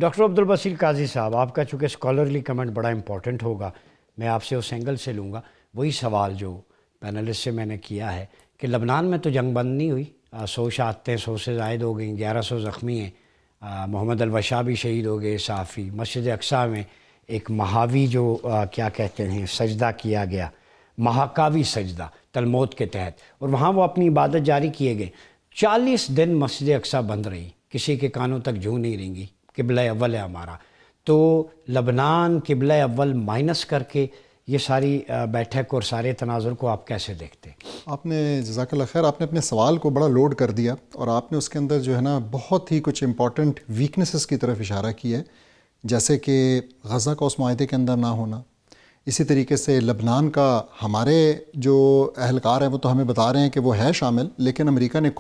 Doctor عبدالبصیر قاضی صاحب، آپ کا چونکہ اسکالرلی کمنٹ بڑا امپورٹنٹ ہوگا، میں آپ سے اس اینگل سے لوں گا وہی سوال جو پینلسٹ سے میں نے کیا ہے کہ لبنان میں تو جنگ بند نہیں ہوئی، 100 شہادتیں 100 سے زائد ہو گئیں، 1100 زخمی ہیں، محمد الوشا بھی شہید ہو گئے صحافی، مسجد اقصیٰ میں ایک مہاوی جو کیا کہتے ہیں سجدہ کیا گیا، مہاکاوی سجدہ تلمود کے تحت، اور وہاں وہ اپنی عبادت جاری کیے گئے۔ 40 دن مسجد اقصیٰ بند رہی، کسی کے کانوں تک جوں نہیں رہیں گی، قبلہ اول ہے ہمارا۔ تو لبنان قبلہ اول مائنس کر کے یہ ساری بیٹھک اور سارے تناظر کو آپ کیسے دیکھتے ہیں؟ آپ نے جزاک اللہ خیر، آپ نے اپنے سوال کو بڑا لوڈ کر دیا اور آپ نے اس کے اندر جو ہے نا بہت ہی کچھ امپورٹنٹ ویکنیسز کی طرف اشارہ کیا ہے، جیسے کہ غزہ کا اس معاہدے کے اندر نہ ہونا، اسی طریقے سے لبنان کا ہمارے جو اہلکار ہیں وہ تو ہمیں بتا رہے ہیں کہ وہ ہے شامل، لیکن امریکہ نے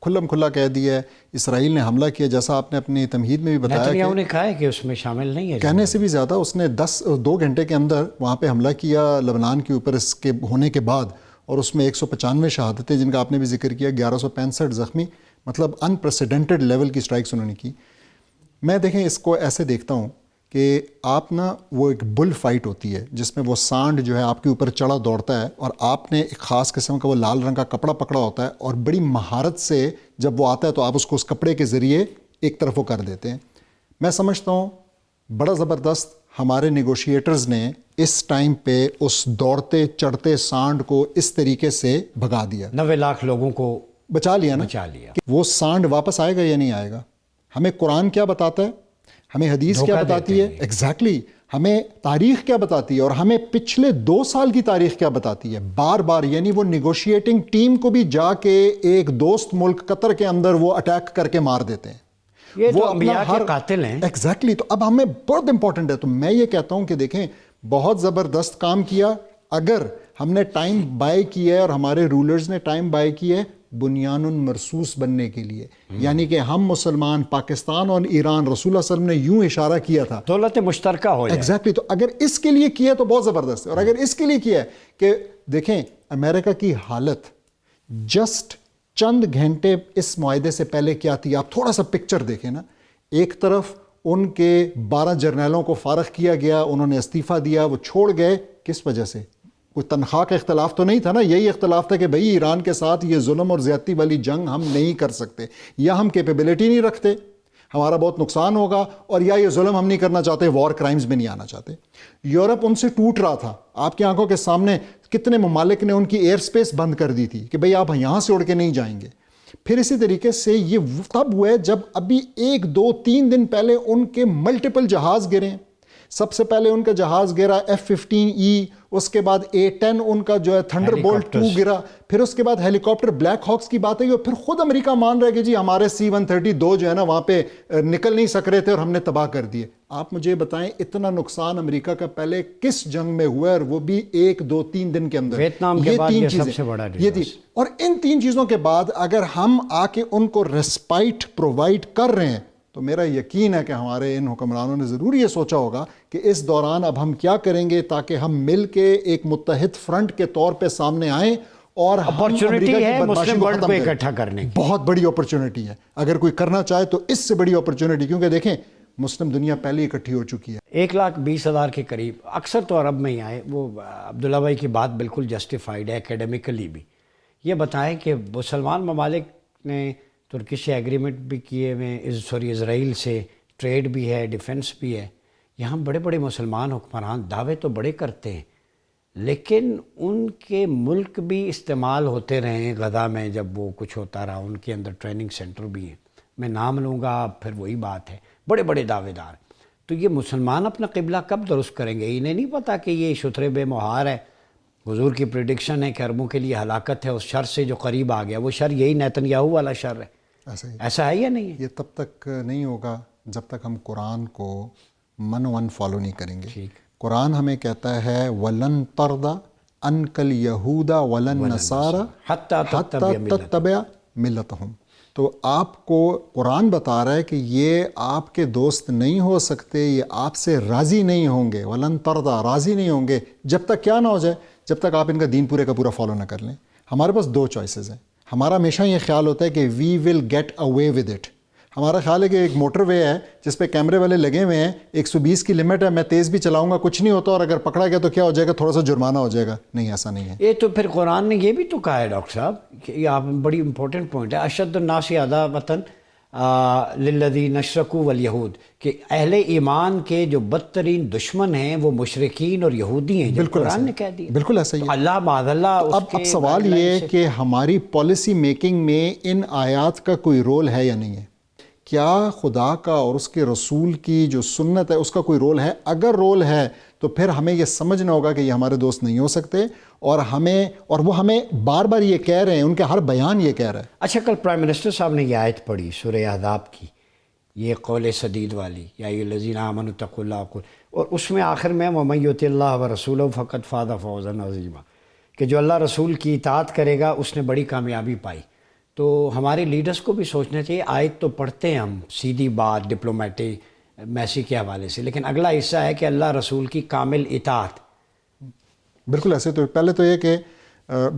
کھلم کھلا کہہ دیا ہے، اسرائیل نے حملہ کیا، جیسا آپ نے اپنی تمہید میں بھی بتایا نیتنیاہو نے کہا ہے کہ اس میں شامل نہیں ہے، کہنے سے بھی زیادہ اس نے 2 گھنٹے کے اندر وہاں پہ حملہ کیا لبنان کے اوپر اس کے ہونے کے بعد، اور اس میں 195 شہادتیں جن کا آپ نے بھی ذکر کیا، 1165 زخمی، مطلب انپریسیڈنٹڈ لیول کی سٹرائکس انہوں نے کی۔ میں دیکھیں اس کو ایسے دیکھتا ہوں کہ آپ نا وہ ایک بل فائٹ ہوتی ہے جس میں وہ سانڈ جو ہے آپ کے اوپر چڑھا دوڑتا ہے اور آپ نے ایک خاص قسم کا وہ لال رنگ کا کپڑا پکڑا ہوتا ہے اور بڑی مہارت سے جب وہ آتا ہے تو آپ اس کو اس کپڑے کے ذریعے ایک طرف وہ کر دیتے ہیں۔ میں سمجھتا ہوں بڑا زبردست ہمارے نیگوشیٹرز نے اس ٹائم پہ اس دوڑتے چڑھتے سانڈ کو اس طریقے سے بھگا دیا، 90 لاکھ لوگوں کو بچا لیا نا۔ بچا لیا۔ کہ وہ سانڈ واپس آئے گا یا نہیں آئے گا؟ ہمیں قرآن کیا بتاتا ہے، ہمیں حدیث کیا بتاتی ہے، ایگزیکٹلی ہمیں تاریخ کیا بتاتی ہے، اور ہمیں پچھلے 2 سال کی تاریخ کیا بتاتی ہے، بار بار، یعنی وہ نیگوشیٹنگ ٹیم کو بھی جا کے ایک دوست ملک قطر کے اندر وہ اٹیک کر کے مار دیتے ہیں، یہ تو انبیاء کے قاتل ہیں۔ ایگزیکٹلی تو اب ہمیں بہت امپورٹنٹ ہے۔ تو میں یہ کہتا ہوں کہ دیکھیں بہت زبردست کام کیا، اگر ہم نے ٹائم بائی کیا ہے اور ہمارے رولرز نے ٹائم بائی کیا ہے بنیان مرصوص بننے کے لیے، یعنی کہ ہم مسلمان، پاکستان اور ایران، رسول اللہ صلی اللہ علیہ وسلم نے یوں اشارہ کیا تھا دولت مشترکہ ہو جائے۔ ایگزیکٹلی تو اگر اس کے لیے کیا تو بہت زبردست ہے، اور اگر اس کے لیے کیا ہے کہ دیکھیں امریکہ کی حالت جسٹ چند گھنٹے اس معاہدے سے پہلے کیا تھی، آپ تھوڑا سا پکچر دیکھیں نا، ایک طرف ان کے 12 جرنیلوں کو فارغ کیا گیا، انہوں نے استعفیٰ دیا، وہ چھوڑ گئے، کس وجہ سے؟ کوئی تنخواہ کا اختلاف تو نہیں تھا نا، یہی اختلاف تھا کہ بھئی ایران کے ساتھ یہ ظلم اور زیادتی والی جنگ ہم نہیں کر سکتے، یا ہم کیپیبلٹی نہیں رکھتے، ہمارا بہت نقصان ہوگا، اور یا یہ ظلم ہم نہیں کرنا چاہتے، وار کرائمز میں نہیں آنا چاہتے۔ یورپ ان سے ٹوٹ رہا تھا، آپ کی آنکھوں کے سامنے کتنے ممالک نے ان کی ایئر سپیس بند کر دی تھی کہ بھئی آپ یہاں سے اڑ کے نہیں جائیں گے۔ پھر اسی طریقے سے یہ تب ہوا ہے جب ابھی 1 2 3 دن پہلے ان کے ملٹیپل جہاز گرے، سب سے پہلے ان کا جہاز گرا F-15E، اس کے بعد A-10 ان کا جو ہے تھنڈر بولٹ 2 گرا، پھر اس کے بعد ہیلی کاپٹر بلیک ہاکس کی بات ہے، اور پھر خود امریکہ مان رہا ہے کہ جی ہمارے C-132 جو ہے نا وہاں پہ نکل نہیں سک رہے تھے اور ہم نے تباہ کر دیے۔ آپ مجھے بتائیں اتنا نقصان امریکہ کا پہلے کس جنگ میں ہوا ہے، اور وہ بھی 1 2 3 دن کے اندر، ویتنام کے بعد یہ سب سے بڑا یہ تھی۔ اور ان 3 چیزوں کے بعد اگر ہم آ کے ان کو ریسپائٹ پرووائڈ کر رہے ہیں تو میرا یقین ہے کہ ہمارے ان حکمرانوں نے ضرور یہ سوچا ہوگا کہ اس دوران اب ہم کیا کریں گے تاکہ ہم مل کے ایک متحد فرنٹ کے طور پہ سامنے آئیں، اور اپرچونٹی ہے مسلم ورلڈ کو اکٹھا کرنے کی، بہت بڑی اپرچونٹی ہے اگر کوئی کرنا چاہے تو اس سے بڑی اپرچونٹی، کیونکہ دیکھیں مسلم دنیا پہلے اکٹھی ہو چکی ہے۔ 1,20,000 کے قریب، اکثر تو عرب میں ہی آئے۔ وہ عبداللہ بھائی کی بات بالکل جسٹیفائڈ ہے اکیڈیمکلی بھی۔ یہ بتائیں کہ مسلمان ممالک نے ترکی سے ایگریمنٹ بھی کیے ہوئے، اسرائیل سے ٹریڈ بھی ہے، ڈیفنس بھی ہے، یہاں بڑے بڑے مسلمان حکمران دعوے تو بڑے کرتے ہیں، لیکن ان کے ملک بھی استعمال ہوتے رہے ہیں غزہ میں، جب وہ کچھ ہوتا رہا ان کے اندر ٹریننگ سینٹر بھی ہیں، میں نام لوں گا پھر وہی بات ہے، بڑے بڑے دعوے دار۔ تو یہ مسلمان اپنا قبلہ کب درست کریں گے؟ انہیں نہیں پتہ کہ یہ شتر بے مہار ہے، حضور کی پریڈکشن ہے کہ عربوں کے لیے ہلاکت ہے اس شر سے جو قریب آ گیا، وہ شر یہی نیتنیاہو والا شر ہے۔ ایسا ہے یا نہیں ہے؟ یہ تب تک نہیں ہوگا جب تک ہم قرآن کو من ون فالو نہیں کریں گے۔ قرآن ہمیں کہتا ہے وَلَن تَرْضَ عَنْكَ الْيَهُودَ وَلَا النَّصَارَى حَتَّى تَتَّبِعَ مِلَّتَهُمْ۔ تو آپ کو قرآن بتا رہا ہے کہ یہ آپ کے دوست نہیں ہو سکتے، یہ آپ سے راضی نہیں ہوں گے، وَلَن تَرْضَ راضی نہیں ہوں گے جب تک کیا نہ ہو جائے، جب تک آپ ان کا دین پورے کا پورا فالو نہ کر لیں۔ ہمارے پاس 2 چوائسز ہیں۔ ہمارا ہمیشہ یہ خیال ہوتا ہے کہ we will get away with it, ہمارا خیال ہے کہ ایک موٹر وے ہے جس پہ کیمرے والے لگے ہوئے ہیں, 120 کی لمٹ ہے, میں تیز بھی چلاؤں گا کچھ نہیں ہوتا, اور اگر پکڑا گیا تو کیا ہو جائے گا, تھوڑا سا جرمانہ ہو جائے گا. نہیں, ایسا نہیں ہے. یہ تو پھر قرآن نے یہ بھی تو کہا ہے ڈاکٹر صاحب کہ یہ آپ بڑی امپورٹنٹ پوائنٹ ہے, اشد الناس عداوۃ للذین اشرکوا والیہود, کہ اہل ایمان کے جو بدترین دشمن ہیں وہ مشرکین اور یہودی ہیں. بالکل قرآن نے کہہ دیا, بالکل ایسا ہی ہے. اللہ معاذ اللہ. اب سوال یہ ہے کہ ہماری پالیسی میکنگ میں ان آیات کا کوئی رول ہے یا نہیں ہے؟ کیا خدا کا اور اس کے رسول کی جو سنت ہے اس کا کوئی رول ہے؟ اگر رول ہے تو پھر ہمیں یہ سمجھنا ہوگا کہ یہ ہمارے دوست نہیں ہو سکتے, اور وہ ہمیں بار بار یہ کہہ رہے ہیں, ان کا ہر بیان یہ کہہ رہا ہے. اچھا, کل پرائم منسٹر صاحب نے یہ آیت پڑھی سورہ احزاب کی, یہ قول سدید والی, یا ایھا الذین آمنوا اتقوا اللہ, اور اس میں آخر میں وَمَن یُطِعِ اللَّهَ وَرَسُولَهُ فَقَدْ فَازَ فَوْزًا عَظِیمًا, کہ جو اللہ رسول کی اطاعت کرے گا اس نے بڑی کامیابی پائی. تو ہمارے لیڈرز کو بھی سوچنا چاہیے, آیت تو پڑھتے ہیں ہم سیدھی بات ڈپلومیٹک میسی کے حوالے سے, لیکن اگلا حصہ ہے کہ اللہ رسول کی کامل اطاعت. بالکل ایسے. تو پہلے تو یہ کہ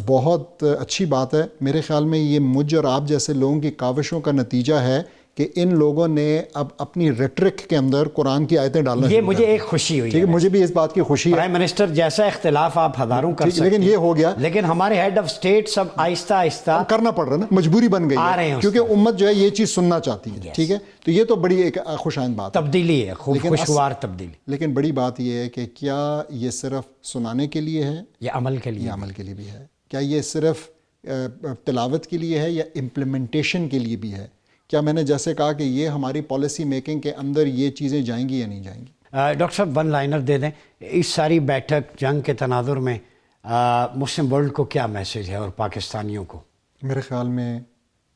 بہت اچھی بات ہے, میرے خیال میں یہ مجھ اور آپ جیسے لوگوں کی کاوشوں کا نتیجہ ہے کہ ان لوگوں نے اب اپنی ریٹرک کے اندر قرآن کی آیتیں ڈالنا یہ مجھے ایک خوشی ہوئی ٹھیک ہے, مجھے بھی اس بات کی خوشی ہے. پرائم منسٹر جیسا اختلاف آپ ہزاروں کر سکتے ہیں, لیکن یہ ہو گیا, لیکن ہمارے ہیڈ آف اسٹیٹ سب آہستہ آہستہ کرنا پڑ رہا ہے نا, مجبوری بن گئی آ رہے ہیں ہے, کیونکہ امت جو ہے یہ چیز سننا چاہتی ہے. ٹھیک ہے, تو یہ تو بڑی ایک خوش آئند بات ہے, تبدیلی ہے, خوشگوار تبدیلی. لیکن بڑی بات یہ ہے کہ کیا یہ صرف سنانے کے لیے ہے, یہ عمل کے لیے, یہ عمل کے لیے بھی ہے؟ کیا یہ صرف تلاوت کے لیے ہے یا امپلیمنٹیشن کے لیے بھی ہے؟ کیا میں نے جیسے کہا کہ یہ ہماری پالیسی میکنگ کے اندر یہ چیزیں جائیں گی یا نہیں جائیں گی؟ ڈاکٹر صاحب ون لائنر دے دیں, اس ساری بیٹھک جنگ کے تناظر میں مسلم ورلڈ کو کیا میسیج ہے اور پاکستانیوں کو؟ میرے خیال میں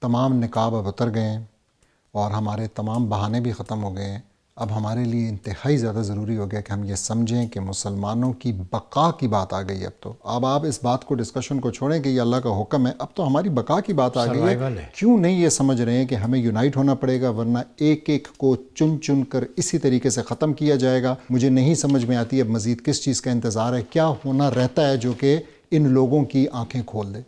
تمام نقاب اب اتر گئے ہیں اور ہمارے تمام بہانے بھی ختم ہو گئے ہیں. اب ہمارے لیے انتہائی زیادہ ضروری ہو گیا کہ ہم یہ سمجھیں کہ مسلمانوں کی بقا کی بات آ گئی ہے. اب آپ اس بات کو ڈسکشن کو چھوڑیں کہ یہ اللہ کا حکم ہے, اب تو ہماری بقا کی بات آ گئی ہے. کیوں نہیں یہ سمجھ رہے ہیں کہ ہمیں یونائٹ ہونا پڑے گا, ورنہ ایک ایک کو چن چن کر اسی طریقے سے ختم کیا جائے گا. مجھے نہیں سمجھ میں آتی اب مزید کس چیز کا انتظار ہے, کیا ہونا رہتا ہے جو کہ ان لوگوں کی آنکھیں کھول دے.